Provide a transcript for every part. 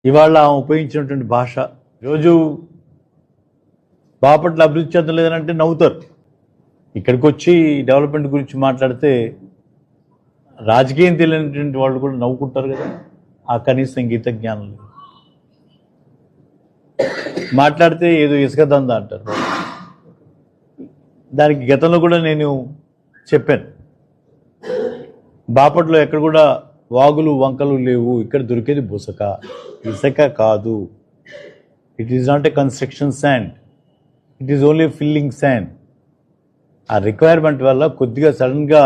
ఇవాళ ఆమె ఉపయోగించినటువంటి భాష రోజు బాపట్ల అభివృద్ధి చెందలేదనంటే నవ్వుతారు. ఇక్కడికి వచ్చి డెవలప్మెంట్ గురించి మాట్లాడితే రాజకీయం తెలియనటువంటి వాళ్ళు కూడా నవ్వుకుంటారు కదా. ఆ కనీసం గీత జ్ఞానం లేదు. మాట్లాడితే ఏదో ఇసుక దందా అంటారు. దానికి గతంలో కూడా నేను చెప్పాను, బాపట్లో ఎక్కడ కూడా వాగులు వంకలు లేవు, ఇక్కడ దొరికేది బుసక, ఇసుక కాదు. It is not a construction sand, it is only filling sand. ఆ రిక్వైర్మెంట్ వల్ల కొద్దిగా సడన్గా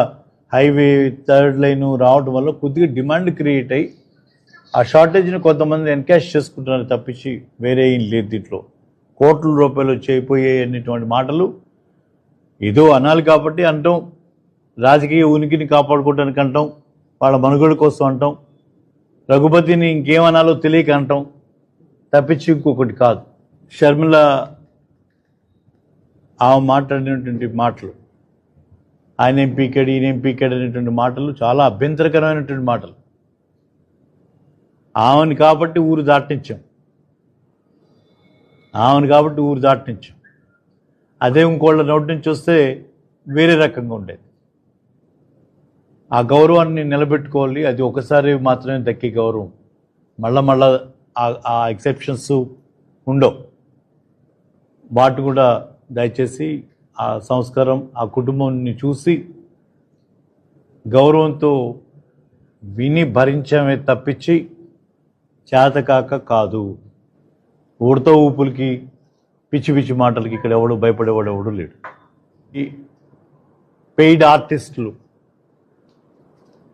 హైవే థర్డ్ లైన్ రావడం వల్ల కొద్దిగా డిమాండ్ క్రియేట్ అయ్యి ఆ షార్టేజ్ని కొంతమంది ఎన్కాష్ చేసుకుంటున్నారు తప్పించి వేరే ఏం లేదు. దీంట్లో కోట్ల రూపాయలు చేయిపోయే అనేటువంటి మాటలు ఏదో అనాలి కాబట్టి అంటాం, రాజకీయ ఉనికిని కాపాడుకోవడానికి అంటాం, వాళ్ళ మనుగడ కోసం అంటాం, రఘుపతిని ఇంకేమనాలో తెలియక అంటాం తప్పించి ఇంకొకటి కాదు. షర్మిల ఆమె మాట్లాడినటువంటి మాటలు, ఆయన ఏం పీకాడు ఈయన ఏం పీకాడు అనేటువంటి మాటలు చాలా అభ్యంతరకరమైనటువంటి మాటలు. ఆమెను కాబట్టి ఊరు దాటించాం, అదే ఇంకోళ్ళ నోటి నుంచి వస్తే వేరే రకంగా ఉండేది. ఆ గౌరవాన్ని నిలబెట్టుకోవాలి. అది ఒకసారి మాత్రమే దక్కే గౌరవం, మళ్ళా ఆ ఎక్సెప్షన్స్ ఉండవు. వాటి కూడా దయచేసి ఆ సంస్కారం, ఆ కుటుంబాన్ని చూసి గౌరవంతో విని భరించమే తప్పించి చేతకాక కాదు. ఊడతో ఊపులకి పిచ్చి పిచ్చి మాటలకి ఇక్కడ ఎవడు భయపడేవాడు ఎవడు లేడు. ఈ పెయిడ్ ఆర్టిస్టులు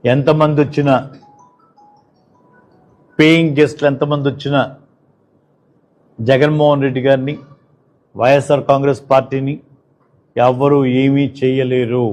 ఎంతమంది వచ్చినా, పేయింగ్ గెస్ట్లు ఎంతమంది వచ్చినా జగన్మోహన్ రెడ్డి గారిని, వైఎస్ఆర్ కాంగ్రెస్ పార్టీని ఎవ్వరూ ఏమీ చేయలేరు.